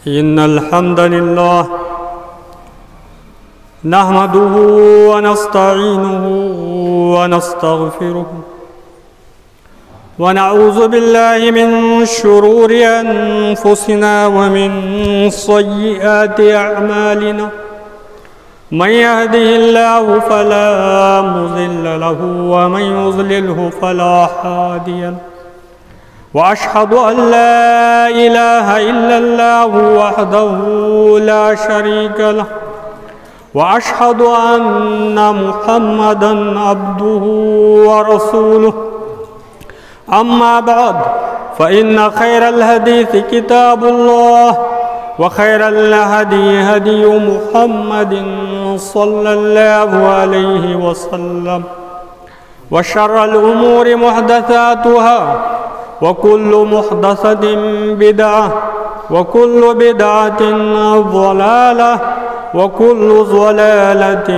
إن الحمد لله نحمده ونستعينه ونستغفره ونعوذ بالله من شرور أنفسنا ومن سيئات أعمالنا من يهده الله فلا مضل له ومن يضلله فلا هادي له وأشهد أن لا إله إلا الله وحده لا شريك له وأشهد أن محمدًا عبده ورسوله أما بعد فإن خير الحديث كتاب الله وخير الهدي هدي محمد صلى الله عليه وسلم وشر الأمور محدثاتها وكل محدثة بدعة وكل بدعة ضلالة وكل ضلالة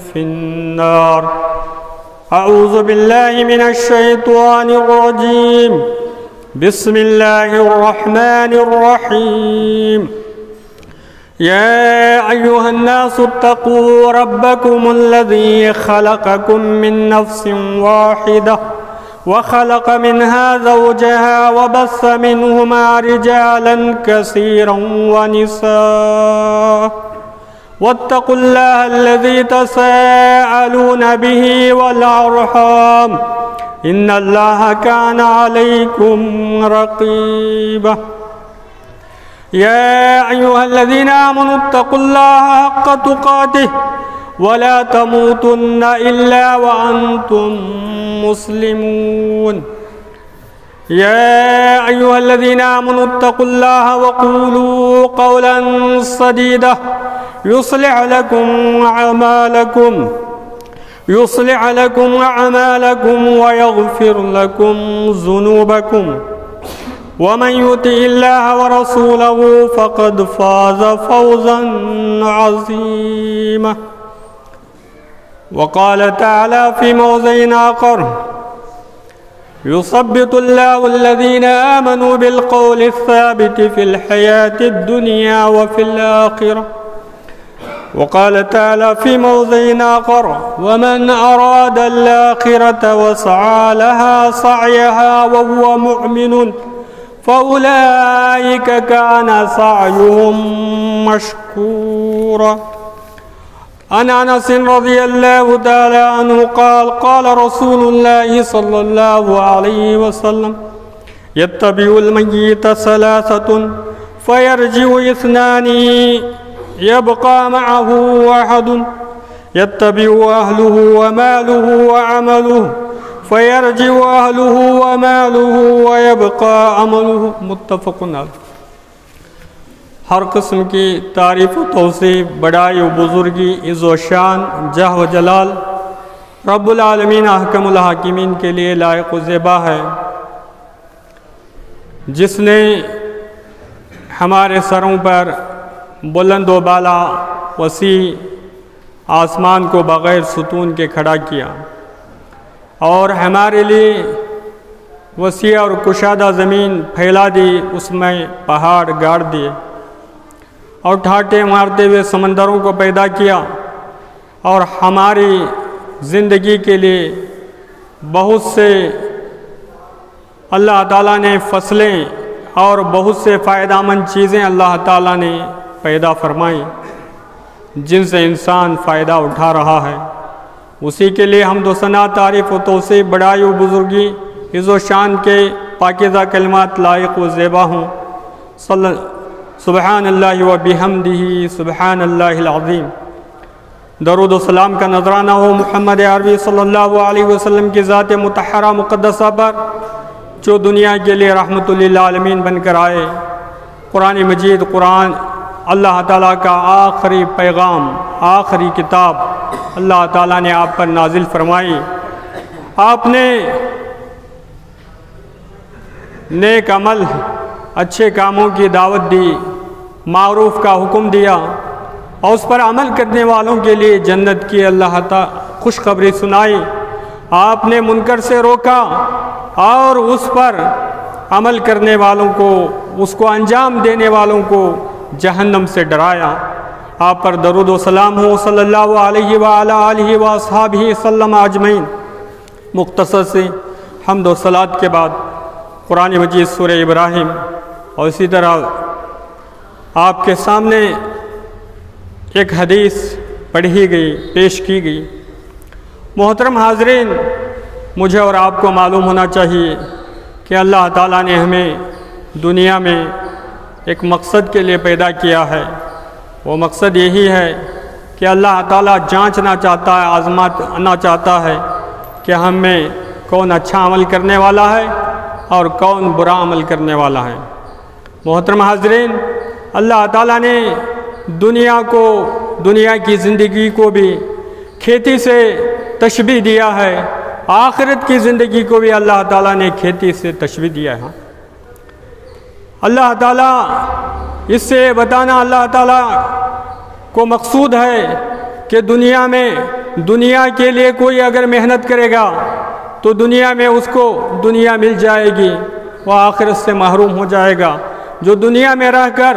في النار. أعوذ بالله من الشيطان الرجيم. بسم الله الرحمن الرحيم. يا أيها الناس اتقوا ربكم الذي خلقكم من نفس واحدة وخلق منها زوجها وبث منهما رجالا كثيرا ونساء واتقوا الله الذي تساءلون به والأرحام إن الله كان عليكم رقيبا. يا أيها الذين آمنوا اتقوا الله حق تقاته ولا تموتن إلا وأنتم مسلمون. يا أيها الذين آمنوا اتقوا الله وقولوا قولا سديدا يصلح لكم أعمالكم ويغفر لكم ذنوبكم ومن يطع الله ورسوله فقد فاز فوزا عظيما. وقال تعالى في موضع آخر يثبت الله الذين آمنوا بالقول الثابت في الحياة الدنيا وفي الآخرة. وقال تعالى في موضع آخر ومن أراد الآخرة وسعى لها سعيها وهو مؤمن فأولئك كان سعيهم مشكورا. عن أنس رضي الله تعالى عنه قال قال رسول الله صلى الله عليه وسلم يتبع الميت ثلاثة فيرجع اثنان يبقى معه أحد يتبع أهله وماله وعمله فيرجع أهله وماله ويبقى عمله. متفق علیہ. ہر قسم کی تعریف و توصیف بڑائی و بزرگی عز و شان جہ و جلال رب العالمین احکم الحاکمین کے لیے لائق و زیبا ہے، جس نے ہمارے سروں پر بلند و بالا وسیع آسمان کو بغیر ستون کے کھڑا کیا اور ہمارے لیے وسیع اور کشادہ زمین پھیلا دی، اس میں پہاڑ گاڑ دیے اور ٹھاٹے مارتے ہوئے سمندروں کو پیدا کیا اور ہماری زندگی کے لیے بہت سے اللہ تعالیٰ نے فصلیں اور بہت سے فائدہ مند چیزیں اللہ تعالیٰ نے پیدا فرمائی جن سے انسان فائدہ اٹھا رہا ہے. اسی کے لیے حمد و ثنا تعریف و توصیف بڑائی و بزرگی عز و شان کے پاکیزہ کلمات لائق و زیبا ہوں. سبحان اللہ و بحمدہ سبحان اللہ العظیم. درود و سلام کا نذرانہ ہو محمد عربی صلی اللہ علیہ وسلم کی ذات مطہرہ مقدسہ پر جو دنیا کے لیے رحمت للعالمین بن کر آئے. قرآن مجید قرآن اللہ تعالیٰ کا آخری پیغام، آخری کتاب اللہ تعالیٰ نے آپ پر نازل فرمائی. آپ نے نیک عمل، اچھے کاموں کی دعوت دی، معروف کا حکم دیا اور اس پر عمل کرنے والوں کے لیے جنت کی اللہ تعالیٰ خوشخبری سنائی. آپ نے منکر سے روکا اور اس پر عمل کرنے والوں کو، اس کو انجام دینے والوں کو جہنم سے ڈرایا۔ آپ پر درود و سلام ہو صلی اللہ علیہ وآلہ آلہ واصحابہ وسلم اجمعین۔ مختصر سے حمد و صلات کے بعد قرآن مجید سورہ ابراہیم اور اسی طرح آپ کے سامنے ایک حدیث پڑھی گئی، پیش کی گئی۔ محترم حاضرین، مجھے اور آپ کو معلوم ہونا چاہیے کہ اللہ تعالیٰ نے ہمیں دنیا میں ایک مقصد کے لیے پیدا کیا ہے۔ وہ مقصد یہی ہے کہ اللہ تعالیٰ جانچنا چاہتا ہے، آزمانا چاہتا ہے کہ ہم میں کون اچھا عمل کرنے والا ہے اور کون برا عمل کرنے والا ہے۔ محترم حاضرین، اللہ تعالیٰ نے دنیا کی زندگی کو بھی کھیتی سے تشبیہ دیا ہے، آخرت کی زندگی کو بھی اللہ تعالیٰ نے کھیتی سے تشبیہ دیا ہے۔ اللہ تعالیٰ اس سے بتانا اللہ تعالیٰ کو مقصود ہے کہ دنیا کے لیے کوئی اگر محنت کرے گا تو دنیا میں اس کو دنیا مل جائے گی، وہ آخرت سے محروم ہو جائے گا۔ جو دنیا میں رہ کر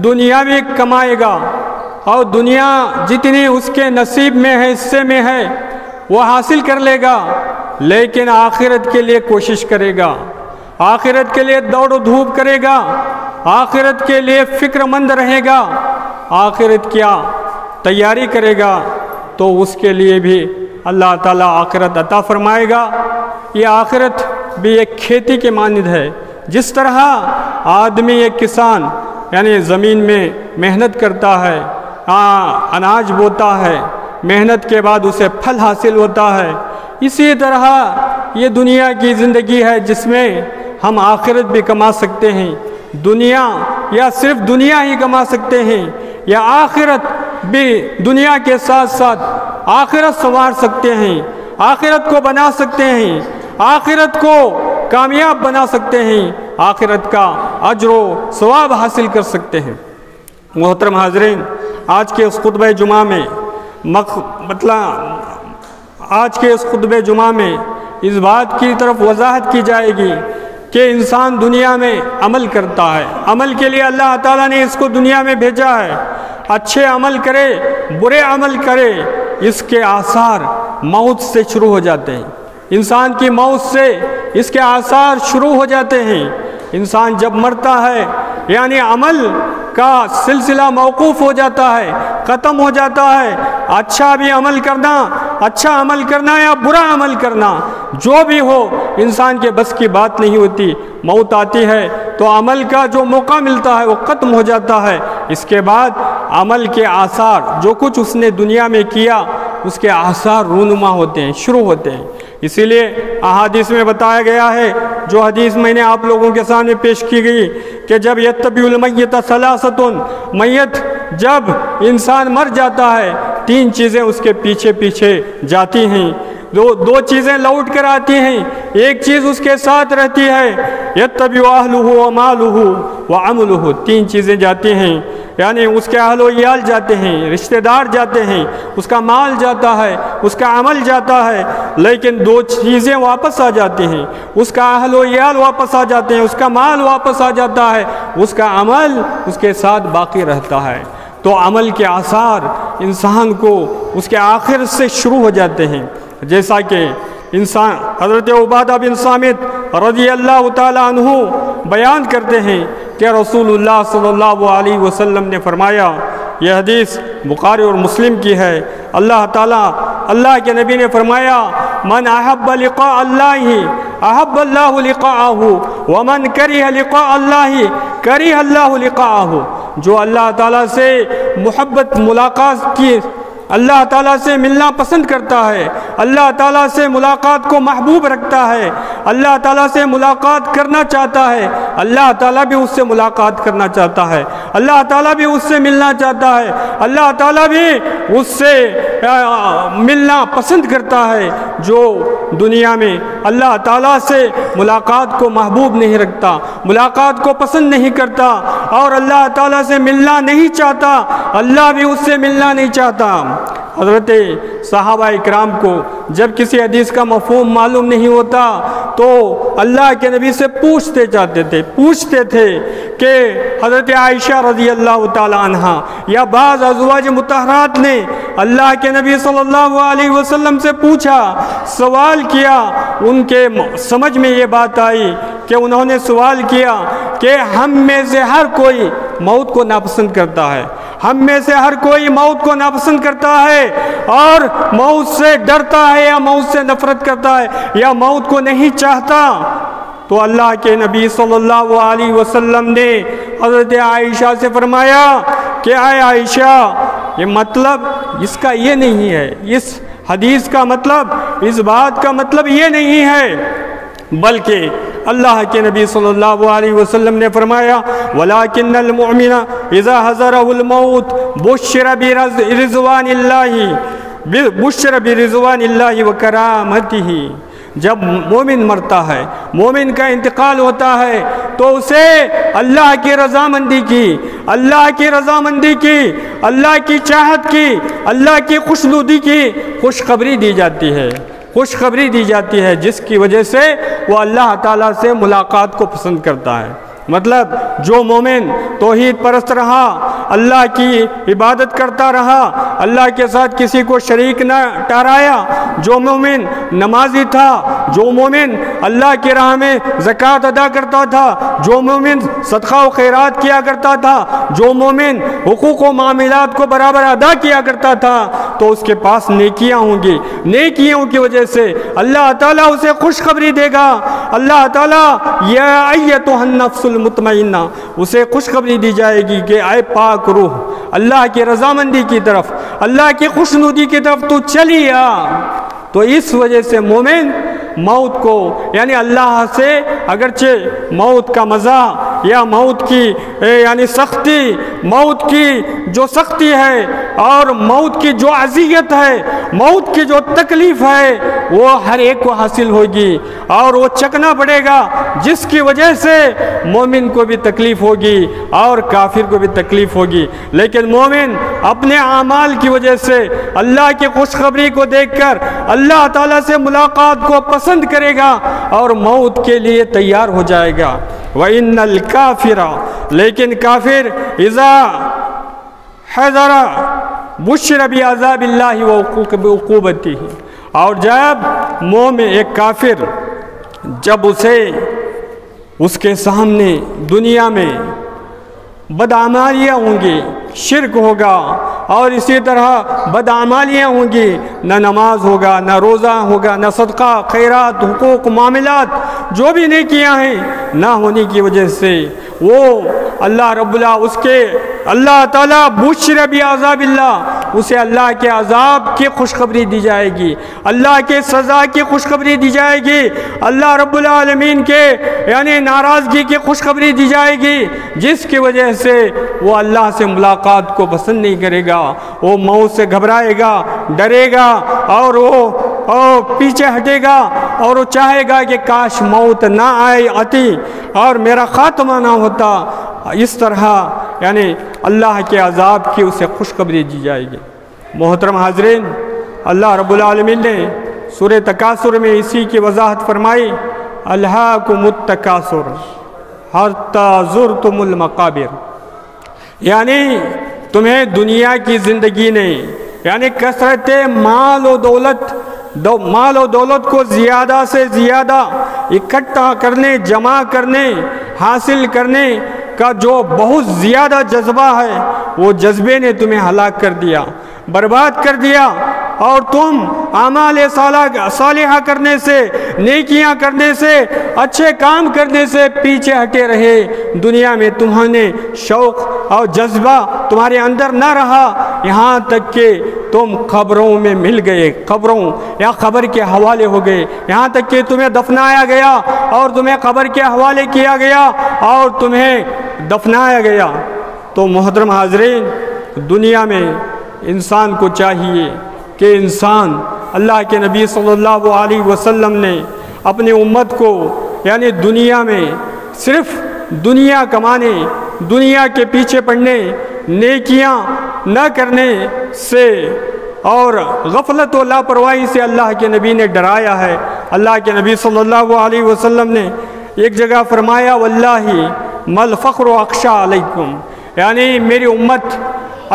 دنیا میں کمائے گا اور دنیا جتنی اس کے نصیب میں ہے، حصے میں ہے، وہ حاصل کر لے گا، لیکن آخرت کے لیے کوشش کرے گا، آخرت کے لیے دوڑ و دھوپ کرے گا، آخرت کے لیے فکر مند رہے گا، آخرت کیا تیاری کرے گا، تو اس کے لیے بھی اللہ تعالیٰ آخرت عطا فرمائے گا۔ یہ آخرت بھی ایک کھیتی کے مانند ہے۔ جس طرح آدمی ایک کسان یعنی زمین میں محنت کرتا ہے، اناج بوتا ہے، محنت کے بعد اسے پھل حاصل ہوتا ہے، اسی طرح یہ دنیا کی زندگی ہے جس میں ہم آخرت بھی کما سکتے ہیں۔ دنیا یا صرف دنیا ہی کما سکتے ہیں یا آخرت بھی دنیا کے ساتھ ساتھ آخرت سنوار سکتے ہیں، آخرت کو بنا سکتے ہیں، آخرت کو کامیاب بنا سکتے ہیں، آخرت کا اجر و ثواب حاصل کر سکتے ہیں۔ محترم حاضرین، آج کے اس خطبہ جمعہ میں اس بات کی طرف وضاحت کی جائے گی کہ انسان دنیا میں عمل کرتا ہے۔ عمل کے لیے اللہ تعالیٰ نے اس کو دنیا میں بھیجا ہے۔ اچھے عمل کرے، برے عمل کرے، اس کے آثار موت سے شروع ہو جاتے ہیں۔ انسان کی موت سے اس کے آثار شروع ہو جاتے ہیں۔ انسان جب مرتا ہے یعنی عمل کا سلسلہ موقوف ہو جاتا ہے، ختم ہو جاتا ہے۔ اچھا عمل کرنا یا برا عمل کرنا، جو بھی ہو، انسان کے بس کی بات نہیں ہوتی۔ موت آتی ہے تو عمل کا جو موقع ملتا ہے وہ ختم ہو جاتا ہے۔ اس کے بعد عمل کے آثار، جو کچھ اس نے دنیا میں کیا، اس کے آثار رونما ہوتے ہیں، شروع ہوتے ہیں۔ اسی لیے احادیث میں بتایا گیا ہے، جو حدیث میں نے آپ لوگوں کے سامنے پیش کی گئی، کہ جب یتبع المیت ثلاثۃ، میت جب انسان مر جاتا ہے، تین چیزیں اس کے پیچھے پیچھے جاتی ہیں، دو چیزیں لوٹ کر آتی ہیں، ایک چیز اس کے ساتھ رہتی ہے، یتبع اہلہ ومالہ وعملہ، تین چیزیں جاتی ہیں، یعنی اس کے اہل و عیال جاتے ہیں، رشتہ دار جاتے ہیں، اس کا مال جاتا ہے، اس کا عمل جاتا ہے، لیکن دو چیزیں واپس آ جاتی ہیں، اس کا اہل و عیال واپس آ جاتے ہیں، اس کا مال واپس آ جاتا ہے، اس کا عمل اس کے ساتھ باقی رہتا ہے۔ تو عمل کے آثار انسان کو اس کے آخر سے شروع ہو جاتے ہیں۔ جیسا کہ انسان حضرت عبادہ بن صامت رضی اللہ تعالیٰ عنہ بیان کرتے ہیں کہ رسول اللہ صلی اللہ علیہ وسلم نے فرمایا، یہ حدیث بخاری اور مسلم کی ہے، اللہ کے نبی نے فرمایا، من احب لقاء اللہ احب اللہ لقاءہ ومن کرہ لقاء اللہ کرہ اللہ لقاءہ، جو اللہ تعالیٰ سے محبت ملاقات کی، اللہ تعالیٰ سے ملنا پسند کرتا ہے، اللہ تعالیٰ سے ملاقات کو محبوب رکھتا ہے، اللہ تعالیٰ سے ملاقات کرنا چاہتا ہے، اللہ تعالیٰ بھی اس سے ملاقات کرنا چاہتا ہے، اللہ تعالیٰ بھی اس سے ملنا چاہتا ہے، اللہ تعالیٰ بھی اس سے ملنا پسند کرتا ہے۔ جو دنیا میں اللہ تعالیٰ سے ملاقات کو محبوب نہیں رکھتا، ملاقات کو پسند نہیں کرتا اور اللہ تعالیٰ سے ملنا نہیں چاہتا، اللہ بھی اس سے ملنا نہیں چاہتا۔ حضرت صحابہ اکرام کو جب کسی حدیث کا مفہوم معلوم نہیں ہوتا تو اللہ کے نبی سے پوچھتے تھے کہ حضرت عائشہ رضی اللہ تعالی عنہ یا بعض ازواج مطہرات نے اللہ کے نبی صلی اللہ علیہ وسلم سے پوچھا، سوال کیا، ان کے سمجھ میں یہ بات آئی کہ انہوں نے سوال کیا کہ ہم میں سے ہر کوئی موت کو ناپسند کرتا ہے، ہم میں سے ہر کوئی موت کو ناپسند کرتا ہے اور موت سے ڈرتا ہے یا موت سے نفرت کرتا ہے یا موت کو نہیں چاہتا۔ تو اللہ کے نبی صلی اللہ علیہ وسلم نے حضرت عائشہ سے فرمایا کہ اے عائشہ، یہ مطلب اس کا یہ نہیں ہے، اس حدیث کا مطلب، اس بات کا مطلب یہ نہیں ہے، بلکہ اللہ کے نبی صلی اللہ علیہ وسلم نے فرمایا وَلَكِنَّ الْمُؤْمِنَ إِذَا حَضَرَهُ الْمَوْتُ بُشِّرَ بِرِضْوَانِ اللَّهِ وَكَرَامَتِهِ۔ جب مومن مرتا ہے، مومن کا انتقال ہوتا ہے تو اسے اللہ کی رضامندی کی، اللہ کی رضامندی کی، اللہ کی چاہت کی، اللہ کی خوشنودی کی خوشخبری دی جاتی ہے، خوشخبری دی جاتی ہے، جس کی وجہ سے وہ اللہ تعالیٰ سے ملاقات کو پسند کرتا ہے۔ مطلب جو مومن توحید پرست رہا، اللہ کی عبادت کرتا رہا، اللہ کے ساتھ کسی کو شریک نہ ٹھہرایا، جو مومن نمازی تھا، جو مومن اللہ کی راہ میں زکوٰۃ ادا کرتا تھا، جو مومن صدقہ و خیرات کیا کرتا تھا، جو مومن حقوق و معاملات کو برابر ادا کیا کرتا تھا، تو اس کے پاس نیکیاں ہوں گی، نیکیوں کی وجہ سے اللہ تعالیٰ اسے خوشخبری دے گا۔ اللہ تعالیٰ یا ایتھا النفس المطمئنہ، اسے خوشخبری دی جائے گی کہ اے پاک روح، اللہ کی رضامندی کی طرف، اللہ کی خوشنودی کی طرف تو چلی آ۔ تو اس وجہ سے مومن موت کو، یعنی اللہ سے اگرچہ موت کا مزہ یا موت کی یعنی سختی، موت کی جو سختی ہے اور موت کی جو اذیت ہے، موت کی جو تکلیف ہے، وہ ہر ایک کو حاصل ہوگی اور وہ چکنا پڑے گا، جس کی وجہ سے مومن کو بھی تکلیف ہوگی اور کافر کو بھی تکلیف ہوگی۔ لیکن مومن اپنے اعمال کی وجہ سے اللہ کی خوشخبری کو دیکھ کر اللہ تعالیٰ سے ملاقات کو پسند کرے گا اور موت کے لیے تیار ہو جائے گا۔ وَإِنَّ الْكَافِرَ، لیکن کافر اذا حضر بشر بعذاب اللہ وعقوبتہ، اور جب مومن ایک کافر جب اسے اس کے سامنے دنیا میں بدعمالیاں ہوں گی، شرک ہوگا اور اسی طرح بدعمالیاں ہوں گی، نہ نماز ہوگا، نہ روزہ ہوگا، نہ صدقہ خیرات، حقوق معاملات، جو بھی نیکیاں ہیں نہ ہونے کی وجہ سے وہ اللہ رب اس کے اللہ تعالیٰ بشر بعذاب اللہ، اسے اللہ کے عذاب کی خوشخبری دی جائے گی، اللہ کے سزا کی خوشخبری دی جائے گی، اللہ رب العالمین کے یعنی ناراضگی کی خوشخبری دی جائے گی، جس کی وجہ سے وہ اللہ سے ملاقات کو پسند نہیں کرے گا، وہ موت سے گھبرائے گا، ڈرے گا اور وہ پیچھے ہٹے گا اور وہ چاہے گا کہ کاش موت نہ آتی اور میرا خاتمہ نہ ہوتا۔ اس طرح یعنی اللہ کے عذاب کی اسے خوشخبری دی جائے گی۔ محترم حاضرین، اللہ رب العالمین نے سورہ تکاثر میں اسی کی وضاحت فرمائی، الہاکم التکاثر حتی زرتم المقابر، یعنی تمہیں دنیا کی زندگی نے یعنی کثرت مال و دولت کو زیادہ سے زیادہ اکٹھا کرنے، جمع کرنے، حاصل کرنے کا جو بہت زیادہ جذبہ ہے، وہ جذبے نے تمہیں ہلاک کر دیا، برباد کر دیا، اور تم اعمال صالحہ کرنے سے، نیکیاں کرنے سے، اچھے کام کرنے سے پیچھے ہٹے رہے۔ دنیا میں تمہیں شوق اور جذبہ تمہارے اندر نہ رہا، یہاں تک کہ تم قبروں میں مل گئے، قبروں یا قبر کے حوالے ہو گئے، یہاں تک کہ تمہیں دفنایا گیا اور تمہیں قبر کے حوالے کیا گیا اور تمہیں دفنایا گیا۔ تو محترم حاضرین، دنیا میں انسان کو چاہیے کہ انسان اللہ کے نبی صلی اللہ علیہ وسلم نے اپنی امت کو یعنی دنیا میں صرف دنیا کمانے، دنیا کے پیچھے پڑنے، نیکیاں نہ کرنے سے اور غفلت و لاپرواہی سے اللہ کے نبی نے ڈرایا ہے۔ اللہ کے نبی صلی اللہ علیہ وسلم نے ایک جگہ فرمایا واللہ مل فخر و اخشا علیکم، یعنی میری امت،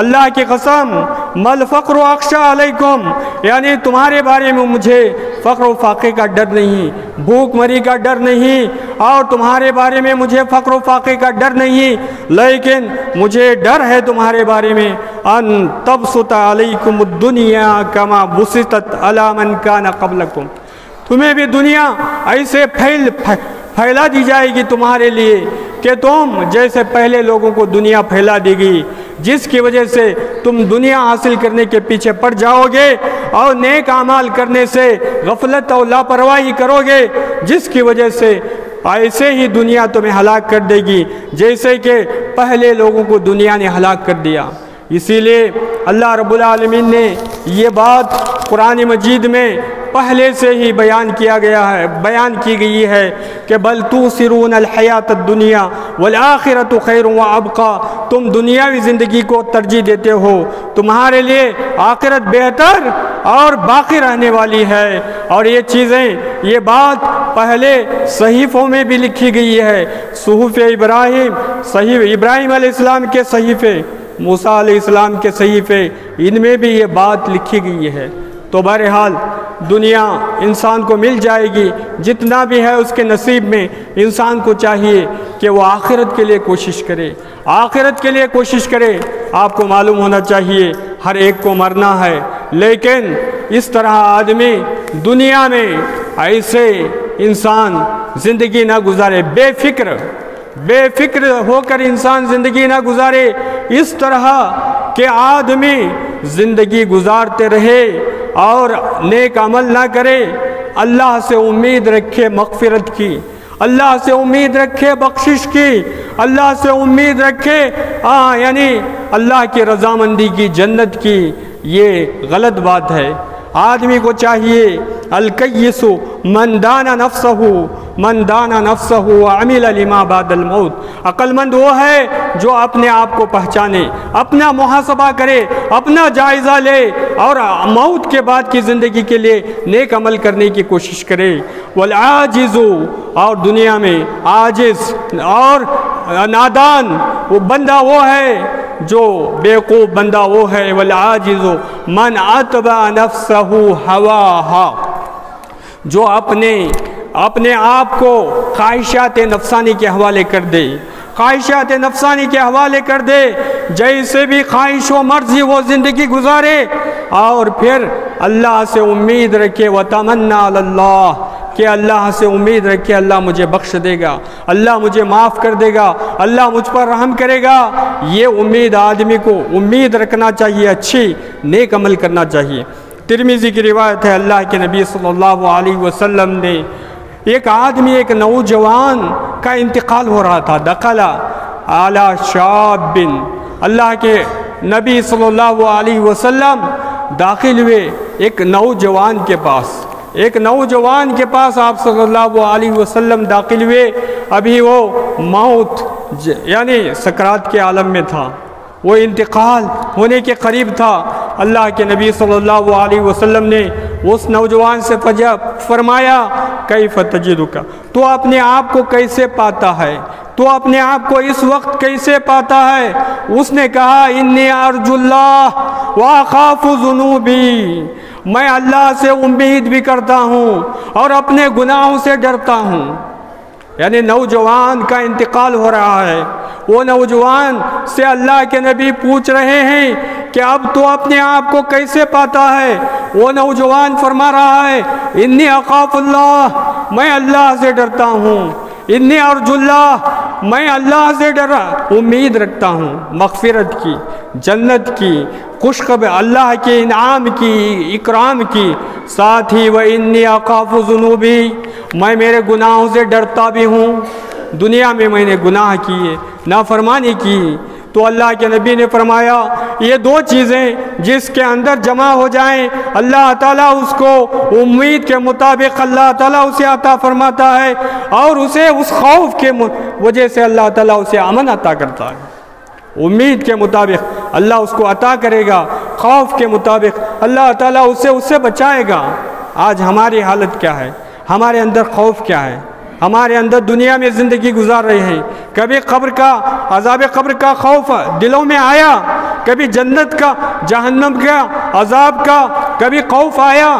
اللہ کی قسم، مل فقر و اخشا علیکم، یعنی تمہارے بارے میں مجھے فقر و فاقے کا ڈر نہیں، بھوک مری کا ڈر نہیں، اور تمہارے بارے میں مجھے فقر و فاقے کا ڈر نہیں، لیکن مجھے ڈر ہے تمہارے بارے میں ان تبسط علیکم الدنیا کما بسطت علی من کان قبلکم، تمہیں بھی دنیا ایسے پھیلا دی جائے گی تمہارے لیے کہ تم جیسے پہلے لوگوں کو دنیا پھیلا دی گئی، جس کی وجہ سے تم دنیا حاصل کرنے کے پیچھے پڑ جاؤ گے اور نیک اعمال کرنے سے غفلت اور لاپرواہی کرو گے، جس کی وجہ سے ایسے ہی دنیا تمہیں ہلاک کر دے گی جیسے کہ پہلے لوگوں کو دنیا نے ہلاک کر دیا۔ اسی لیے اللہ رب العالمین نے یہ بات قرآن مجید میں پہلے سے ہی بیان کی گئی ہے کہ بل توثرون الحیات الدنیا والآخرۃ خیر وابقی، تم دنیاوی زندگی کو ترجیح دیتے ہو، تمہارے لیے آخرت بہتر اور باقی رہنے والی ہے۔ اور یہ چیزیں، یہ بات پہلے صحیفوں میں بھی لکھی گئی ہے، صحف ابراہیم علیہ السلام کے صحیفے، موسیٰ علیہ السلام کے صحیفے، ان میں بھی یہ بات لکھی گئی ہے۔ تو بہرحال دنیا انسان کو مل جائے گی، جتنا بھی ہے اس کے نصیب میں، انسان کو چاہیے کہ وہ آخرت کے لیے کوشش کرے، آخرت کے لیے کوشش کرے۔ آپ کو معلوم ہونا چاہیے ہر ایک کو مرنا ہے، لیکن اس طرح آدمی دنیا میں ایسے انسان زندگی نہ گزارے، بے فکر ہو کر انسان زندگی نہ گزارے، اس طرح کہ آدمی زندگی گزارتے رہے اور نیک عمل نہ کرے، اللہ سے امید رکھے مغفرت کی، اللہ سے امید رکھے بخشش کی، اللہ سے امید رکھے یعنی اللہ کی رضامندی کی، جنت کی۔ یہ غلط بات ہے۔ آدمی کو چاہیے الکیس من دان نفسہ وعمل لما بعد الموت، عقل مند وہ ہے جو اپنے آپ کو پہچانے، اپنا محاسبہ کرے، اپنا جائزہ لے اور موت کے بعد کی زندگی کے لیے نیک عمل کرنے کی کوشش کرے۔ والعاجز، اور دنیا میں عاجز اور نادان وہ بندہ وہ ہے، جو بیوقوف بندہ وہ ہے، والعاجز من اتبع نفسہ ہواہا، جو اپنے آپ کو خواہشات نفسانی کے حوالے کر دے، خواہشات نفسانی کے حوالے کر دے، جیسے بھی خواہش و مرضی وہ زندگی گزارے، اور پھر اللہ سے امید رکھے وتمنى علی اللہ، کہ اللہ سے امید رکھے اللہ مجھے بخش دے گا، اللہ مجھے معاف کر دے گا، اللہ مجھ پر رحم کرے گا۔ یہ امید آدمی کو امید رکھنا چاہیے، اچھی نیک عمل کرنا چاہیے۔ ترمذی کی روایت ہے، اللہ کے نبی صلی اللہ علیہ وسلم نے ایک نوجوان کا انتقال ہو رہا تھا، دخل علی شاب، اللہ کے نبی صلی اللہ علیہ وسلم داخل ہوئے ایک نوجوان کے پاس آپ صلی اللہ علیہ وسلم داخل ہوئے، ابھی وہ موت یعنی سکرات کے عالم میں تھا، وہ انتقال ہونے کے قریب تھا۔ اللہ کے نبی صلی اللہ علیہ وسلم نے اس نوجوان سے فرمایا کیف تجدک، تو اپنے آپ کو کیسے پاتا ہے، تو اپنے آپ کو اس وقت کیسے پاتا ہے؟ اس نے کہا انی ارجو اللہ واخاف ذنوبی، میں اللہ سے امید بھی کرتا ہوں اور اپنے گناہوں سے ڈرتا ہوں۔ یعنی نوجوان کا انتقال ہو رہا ہے، وہ نوجوان سے اللہ کے نبی پوچھ رہے ہیں کہ اب تو اپنے آپ کو کیسے پاتا ہے؟ وہ نوجوان فرما رہا ہے انی اخاف اللہ، میں اللہ سے ڈرتا ہوں، انی ارجو اللہ، میں اللہ سے امید رکھتا ہوں مغفرت کی، جنت کی، خوشخبری اللہ کے انعام کی، اکرام کی، ساتھ ہی وَإِنِّي أَخَافُ ذُنُوبِي، میں میرے گناہوں سے ڈرتا بھی ہوں۔ دنیا میں میں نے گناہ کیے، نافرمانی کی، تو اللہ کے نبی نے فرمایا یہ دو چیزیں جس کے اندر جمع ہو جائیں اللہ تعالیٰ اس کو امید کے مطابق اللہ تعالیٰ اسے عطا فرماتا ہے، اور اسے اس خوف کے وجہ سے اللہ تعالیٰ اسے امن عطا کرتا ہے۔ امید کے مطابق اللہ اس کو عطا کرے گا، خوف کے مطابق اللہ تعالیٰ اسے بچائے گا۔ آج ہماری حالت کیا ہے؟ ہمارے اندر خوف کیا ہے؟ ہمارے اندر دنیا میں زندگی گزار رہے ہیں، کبھی قبر کا عذاب قبر کا خوف دلوں میں آیا، کبھی جنت کا جہنم کا عذاب کا کبھی خوف آیا،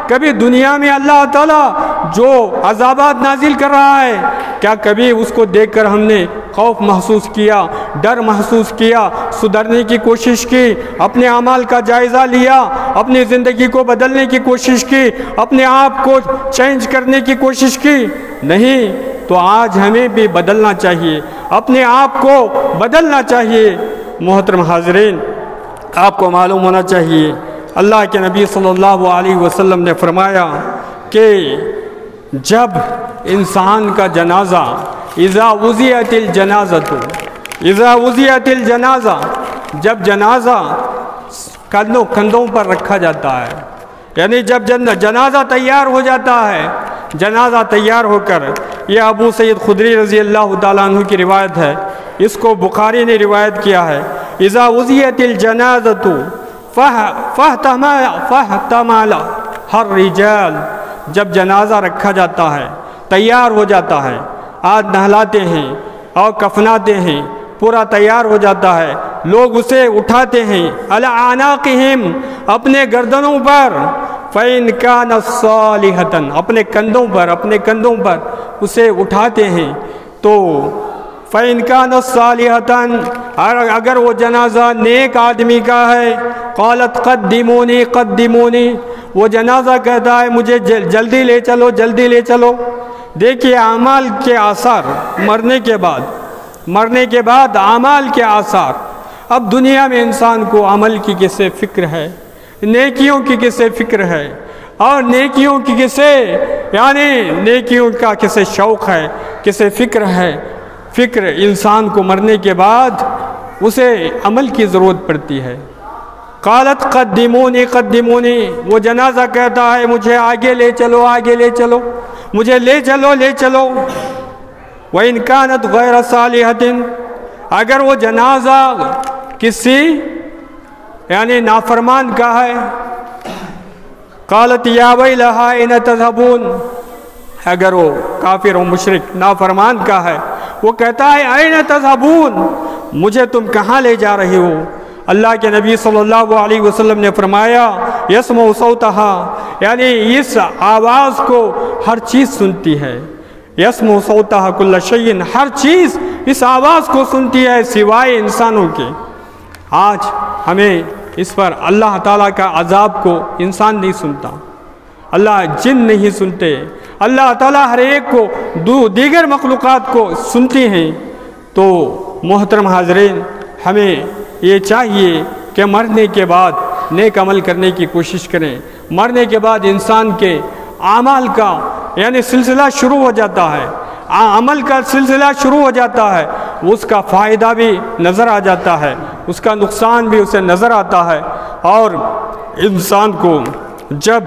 کبھی دنیا میں اللہ تعالیٰ جو عذابات نازل کر رہا ہے کیا کبھی اس کو دیکھ کر ہم نے خوف محسوس کیا، ڈر محسوس کیا، سدھرنے کی کوشش کی، اپنے اعمال کا جائزہ لیا، اپنی زندگی کو بدلنے کی کوشش کی، اپنے آپ کو چینج کرنے کی کوشش کی؟ نہیں۔ تو آج ہمیں بھی بدلنا چاہیے، اپنے آپ کو بدلنا چاہیے۔ محترم حاضرین، آپ کو معلوم ہونا چاہیے اللہ کے نبی صلی اللہ علیہ وسلم نے فرمایا کہ جب انسان کا جنازہ اذا وضعت الجنازہ جب جنازہ کندھوں پر رکھا جاتا ہے، یعنی جب جنازہ تیار ہو جاتا ہے، جنازہ تیار ہو کر، یہ ابو سعید خدری رضی اللہ تعالیٰ عنہ کی روایت ہے، اس کو بخاری نے روایت کیا ہے، اذا وضعت الجنازۃ فاحتمل الرجال، جب جنازہ رکھا جاتا ہے، تیار ہو جاتا ہے، آج نہلاتے ہیں اور کفناتے ہیں، پورا تیار ہو جاتا ہے، لوگ اسے اٹھاتے ہیں علی اعناقہم، اپنے گردنوں پر، فَإِنْ كَانَ صَالِحَةً، اپنے کندھوں پر اسے اٹھاتے ہیں، تو فَإِنْ كَانَ صَالِحَةً، اگر وہ جنازہ نیک آدمی کا ہے، قالت قدمونی، وہ جنازہ کہتا ہے مجھے جلدی لے چلو۔ دیکھیے اعمال کے آثار، مرنے کے بعد اعمال کے آثار۔ اب دنیا میں انسان کو عمل کی کسے فکر ہے، نیکیوں کی کسے فکر ہے، اور نیکیوں کی نیکیوں کا کسے شوق ہے، کسے فکر ہے۔ فکر انسان کو مرنے کے بعد اسے عمل کی ضرورت پڑتی ہے۔ قالت قدمونی، وہ جنازہ کہتا ہے مجھے آگے لے چلو، مجھے لے چلو۔ وَإِنْ كَانَتْ غَيْرَ صَالِحَةٍ، اگر وہ جنازہ کسی نافرمان کا ہے، قالت یا ویلہا اَیْنَ تَذْهَبُونَ، اگر وہ کافر و مشرک نافرمان کا ہے، وہ کہتا ہے اَیْنَ تَذْهَبُونَ، مجھے تم کہاں لے جا رہے ہو؟ اللہ کے نبی صلی اللہ علیہ وسلم نے فرمایا یسمع صوتہا، یعنی اس آواز کو ہر چیز سنتی ہے، یسمع صوتہا کل شیء، ہر چیز اس آواز کو سنتی ہے سوائے انسانوں کے۔ آج ہمیں اس پر اللہ تعالیٰ کا عذاب کو انسان نہیں سنتا، اللہ جن نہیں سنتے، اللہ تعالیٰ ہر ایک کو دیگر مخلوقات کو سنتی ہیں۔ تو محترم حاضرین، ہمیں یہ چاہیے کہ مرنے کے بعد نیک عمل کرنے کی کوشش کریں۔ مرنے کے بعد انسان کے اعمال کا سلسلہ شروع ہو جاتا ہے، عمل کا سلسلہ شروع ہو جاتا ہے، اس کا فائدہ بھی نظر آ جاتا ہے، اس کا نقصان بھی اسے نظر آتا ہے۔ اور انسان کو جب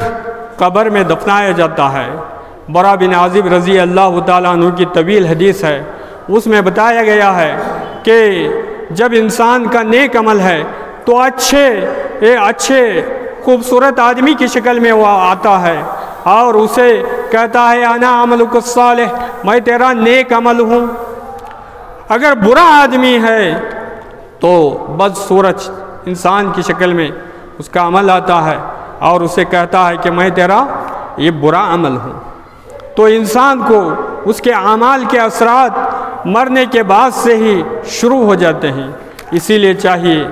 قبر میں دفنایا جاتا ہے، برا بن عازب رضی اللہ تعالیٰ عنہ کی طویل حدیث ہے، اس میں بتایا گیا ہے کہ جب انسان کا نیک عمل ہے تو اچھے خوبصورت آدمی کی شکل میں وہ آتا ہے اور اسے کہتا ہے انا عملک الصالح، میں تیرا نیک عمل ہوں۔ اگر برا آدمی ہے تو بدصورت انسان کی شکل میں اس کا عمل آتا ہے اور اسے کہتا ہے کہ میں تیرا یہ برا عمل ہوں۔ تو انسان کو اس کے اعمال کے اثرات مرنے کے بعد سے ہی شروع ہو جاتے ہیں۔ اسی لیے چاہیے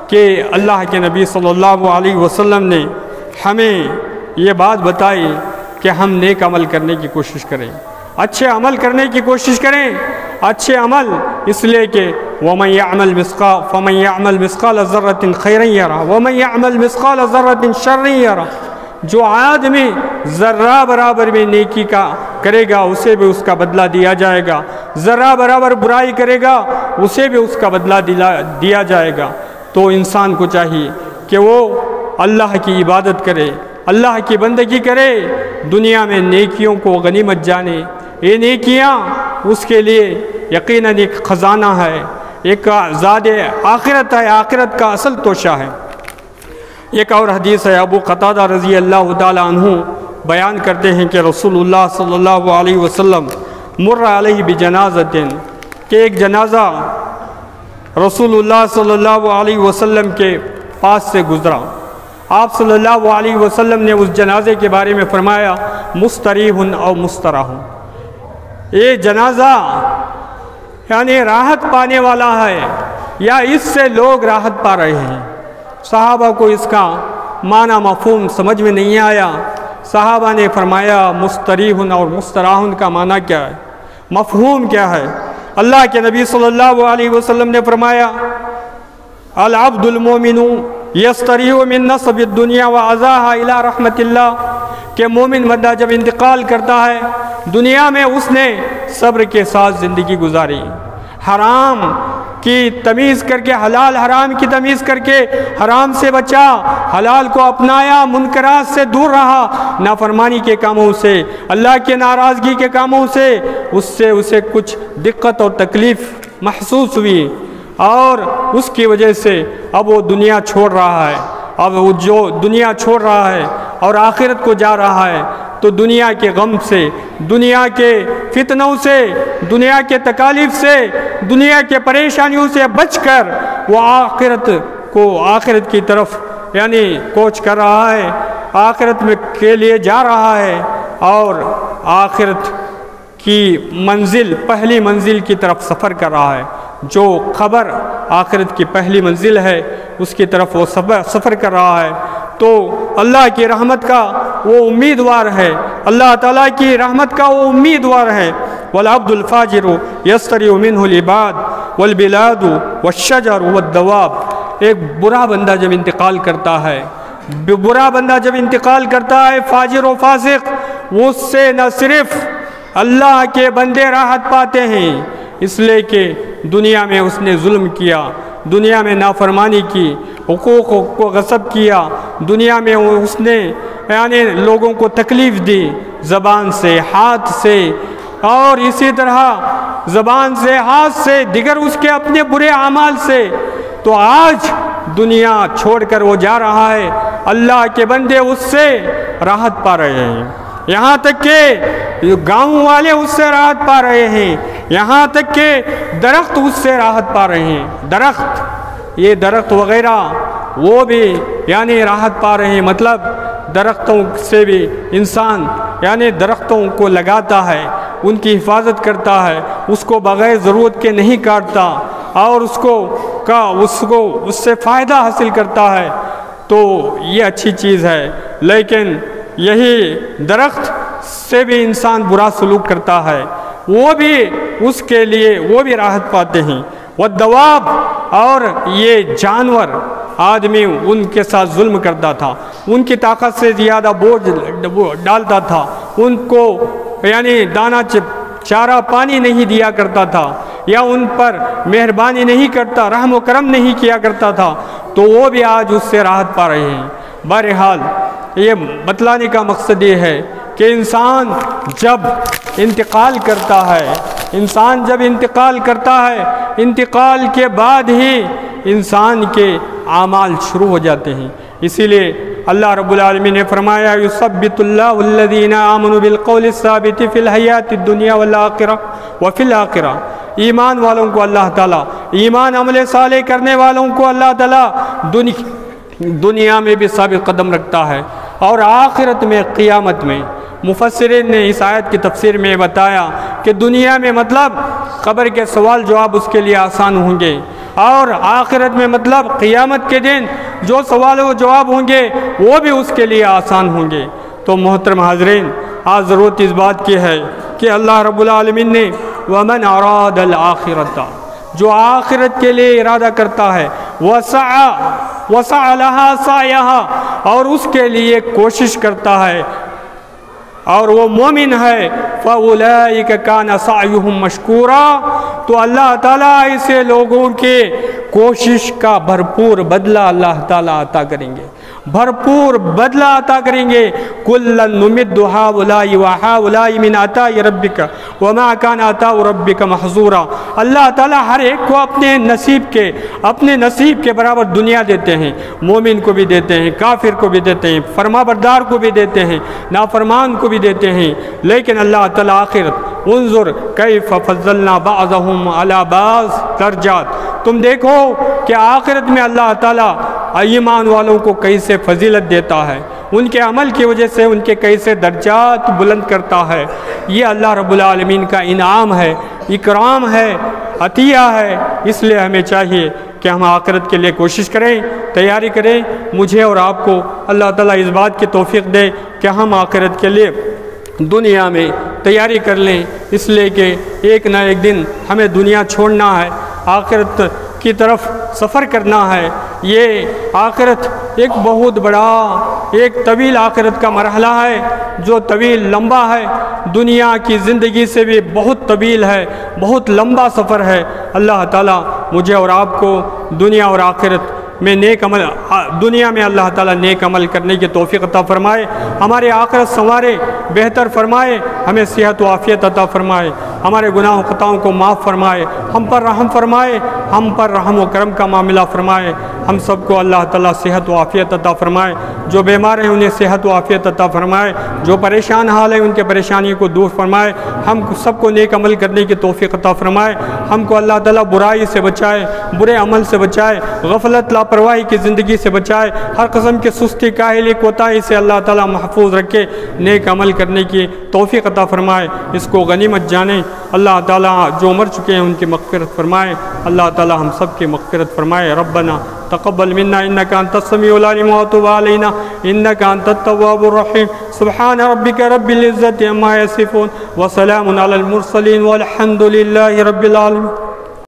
کہ اللہ کے نبی صلی اللہ علیہ وسلم نے ہمیں یہ بات بتائی کہ ہم نیک عمل کرنے کی کوشش کریں، اچھے عمل کرنے کی کوشش کریں۔ اچھے عمل اس لیے کہ فَمَنْ يَعْمَلْ مِثْقَالَ ذَرَّةٍ خَيْرًا يَرَهُ وَمَنْ يَعْمَلْ مِثْقَالَ ذَرَّةٍ شَرًّا يَرَهُ، جو آدمی ذرہ برابر میں نیکی کا کرے گا اسے بھی اس کا بدلہ دیا جائے گا، ذرہ برابر برائی کرے گا اسے بھی اس کا بدلہ دیا جائے گا۔ تو انسان کو چاہیے کہ وہ اللہ کی عبادت کرے، اللہ کی بندگی کرے، دنیا میں نیکیوں کو غنیمت جانے۔ یہ نیکیاں اس کے لیے یقیناً ایک خزانہ ہے، ایک زاد آخرت ہے، آخرت کا اصل توشہ ہے۔ ایک اور حدیث ہے، ابو قتادہ رضی اللہ تعالیٰ عنہ بیان کرتے ہیں کہ رسول اللہ صلی اللہ علیہ وسلم مر علیہ بجنازۃ، کہ ایک جنازہ رسول اللہ صلی اللہ علیہ وسلم کے پاس سے گزرا. آپ صلی اللہ علیہ وسلم نے اس جنازے کے بارے میں فرمایا مستریح او مستراح، یہ جنازہ یعنی راحت پانے والا ہے یا اس سے لوگ راحت پا رہے ہیں. صحابہ کو اس کا معنی مفہوم سمجھ میں نہیں آیا. صحابہ نے فرمایا مستریح اور مستراح کا معنی کیا ہے، مفہوم کیا ہے؟ اللہ کے نبی صلی اللہ علیہ وسلم نے فرمایا العبد المومن یستریح من نصب الدنیا وعزاها الى رحمت اللہ، کہ مومن بندہ جب انتقال کرتا ہے دنیا میں اس نے صبر کے ساتھ زندگی گزاری، حرام کی تمیز کر کے، حلال حرام کی تمیز کر کے حرام سے بچا، حلال کو اپنایا، منکرات سے دور رہا، نافرمانی کے کاموں سے، اللہ کے ناراضگی کے کاموں سے اسے کچھ دقت اور تکلیف محسوس ہوئی اور اس کی وجہ سے اب وہ دنیا چھوڑ رہا ہے. اب وہ جو دنیا چھوڑ رہا ہے اور آخرت کو جا رہا ہے تو دنیا کے غم سے، دنیا کے فتنوں سے، دنیا کے تکالیف سے، دنیا کے پریشانیوں سے بچ کر وہ آخرت کی طرف یعنی کوچ کر رہا ہے، آخرت میں کے لیے جا رہا ہے اور آخرت کی منزل، پہلی منزل کی طرف سفر کر رہا ہے. جو خبر آخرت کی پہلی منزل ہے اس کی طرف وہ سفر کر رہا ہے. تو اللہ کی رحمت کا وہ امیدوار ہے، اللہ تعالیٰ کی رحمت کا وہ امیدوار ہے. والعبد الفاجر یستریح منہ العباد والبلاد والشجر والدواب، ایک برا بندہ جب انتقال کرتا ہے، برا بندہ جب انتقال کرتا ہے، فاجر و فاسق، اس سے نہ صرف اللہ کے بندے راحت پاتے ہیں اس لیے کہ دنیا میں اس نے ظلم کیا، دنیا میں نافرمانی کی، حقوق کو غصب کیا، دنیا میں اس نے یعنی لوگوں کو تکلیف دی زبان سے، ہاتھ سے، اور اسی طرح زبان سے، ہاتھ سے، دیگر اس کے اپنے برے اعمال سے. تو آج دنیا چھوڑ کر وہ جا رہا ہے، اللہ کے بندے اس سے راحت پا رہے ہیں، یہاں تک کہ گاؤں والے اس سے راحت پا رہے ہیں، یہاں تک کہ درخت اس سے راحت پا رہے ہیں. درخت، یہ درخت وغیرہ وہ بھی یعنی راحت پا رہے ہیں. مطلب درختوں سے بھی انسان یعنی درختوں کو لگاتا ہے، ان کی حفاظت کرتا ہے، اس کو بغیر ضرورت کے نہیں کاٹتا اور اس سے فائدہ حاصل کرتا ہے، تو یہ اچھی چیز ہے. لیکن یہی درخت سے بھی انسان برا سلوک کرتا ہے، وہ بھی اس کے لیے وہ بھی راحت پاتے ہیں. والدواب، اور یہ جانور، آدمی ان کے ساتھ ظلم کرتا تھا، ان کی طاقت سے زیادہ بوجھ ڈالتا تھا، ان کو یعنی دانہ چارہ پانی نہیں دیا کرتا تھا، یا ان پر مہربانی نہیں کرتا، رحم و کرم نہیں کیا کرتا تھا، تو وہ بھی آج اس سے راحت پا رہے ہیں. بہرحال یہ بتلانے کا مقصد یہ ہے کہ انسان جب انتقال کرتا ہے، انتقال کے بعد ہی انسان کے اعمال شروع ہو جاتے ہیں. اسی لیے اللہ رب العالمین نے فرمایا یثبت اللہ الذین آمنوا بالقول الثابت فی الحیات الدنیا والآخرہ وفی الآخرہ. ایمان والوں کو اللہ تعالیٰ، ایمان عمل صالح کرنے والوں کو اللہ تعالیٰ دنیا میں بھی ثابت قدم رکھتا ہے اور آخرت میں، قیامت میں. مفسرین نے اس آیت کی تفسیر میں بتایا کہ دنیا میں مطلب قبر کے سوال جواب اس کے لیے آسان ہوں گے، اور آخرت میں مطلب قیامت کے دن جو سوال و جواب ہوں گے وہ بھی اس کے لیے آسان ہوں گے. تو محترم حاضرین، آج ضرورت اس بات کی ہے کہ اللہ رب العالمین نے وَمَنْ أَرَادَ الْآخِرَةَ، جو آخرت کے لیے ارادہ کرتا ہے، وَسَعَ لَهَا سَعْيَهَا، اور اس کے لیے کوشش کرتا ہے اور وہ مومن ہے، فَأُولَئِكَ كَانَ سَعْيُهُمْ مَشْكُورًا، تو اللہ تعالیٰ ایسے لوگوں کے کوشش کا بھرپور بدلہ اللہ تعالیٰ عطا کریں گے. بھرپور بدلہ عطا کریں گے. کُلًّا نُمِدُّ هَؤُلَاءِ وَهَؤُلَاءِ مِنْ عَطَاءِ رَبِّكَ وَمَا كَانَ عَطَاءُ رَبِّكَ مَحْظُورًا. اللہ تعالیٰ ہر ایک کو اپنے نصیب کے برابر دنیا دیتے ہیں. مومن کو بھی دیتے ہیں, کافر کو بھی دیتے ہیں, فرما بردار کو بھی دیتے ہیں, نافرمان کو بھی دیتے ہیں. لیکن اللہ تعالیٰ آخرت انظر کیف فضلنا بعضهم علی بعض درجات, تم دیکھو کہ آخرت میں اللہ تعالیٰ ایمان والوں کو کیسے فضیلت دیتا ہے, ان کے عمل کی وجہ سے ان کے کیسے درجات بلند کرتا ہے. یہ اللہ رب العالمین کا انعام ہے, اکرام ہے, عطیہ ہے. اس لیے ہمیں چاہیے کہ ہم آخرت کے لیے کوشش کریں, تیاری کریں. مجھے اور آپ کو اللہ تعالیٰ اس بات کی توفیق دے کہ ہم آخرت کے لیے دنیا میں تیاری کر لیں, اس لیے کہ ایک نہ ایک دن ہمیں دنیا چھوڑنا ہے, آخرت کی طرف سفر کرنا ہے. یہ آخرت ایک بہت بڑا, ایک طویل آخرت کا مرحلہ ہے جو طویل لمبا ہے, دنیا کی زندگی سے بھی بہت طویل ہے, بہت لمبا سفر ہے. اللہ تعالیٰ مجھے اور آپ کو دنیا اور آخرت میں دنیا میں اللہ تعالیٰ نیک عمل کرنے کی توفیق عطا فرمائے, ہمارے آخرت سنوارے, بہتر فرمائے, ہمیں صحت و عافیت عطا فرمائے, ہمارے گناہ و خطاؤں کو معاف فرمائے, ہم پر رحم فرمائے, ہم پر رحم و کرم کا معاملہ فرمائے. ہم سب کو اللہ تعالیٰ صحت و عافیت عطا فرمائے. جو بیمار ہیں انہیں صحت و عافیت عطا فرمائے, جو پریشان حال ہیں ان کے پریشانیوں کو دور فرمائے. ہم سب کو نیک عمل کرنے کی توفیق عطا فرمائے. ہم کو اللہ تعالیٰ برائی سے بچائے, برے عمل سے بچائے, غفلت لاپرواہی کی زندگی سے بچائے, ہر قسم کی سستی کاہلی کوتاہی سے اللہ تعالیٰ محفوظ رکھے, نیک عمل کرنے کی توفیق عطا فرمائے. اس کو غنیمت جانیں. اللہ تعالیٰ جو مر چکے ہیں ان کی مغفرت فرمائے. اللہ تعالیٰ ہم سب کی مغفرت فرمائے. ربنا تقبل منا انك انت السميع العليم وتب علينا انك انت التواب الرحيم. سبحان ربك رب العزة عما يصفون وسلام على المرسلين والحمد لله رب العالمين.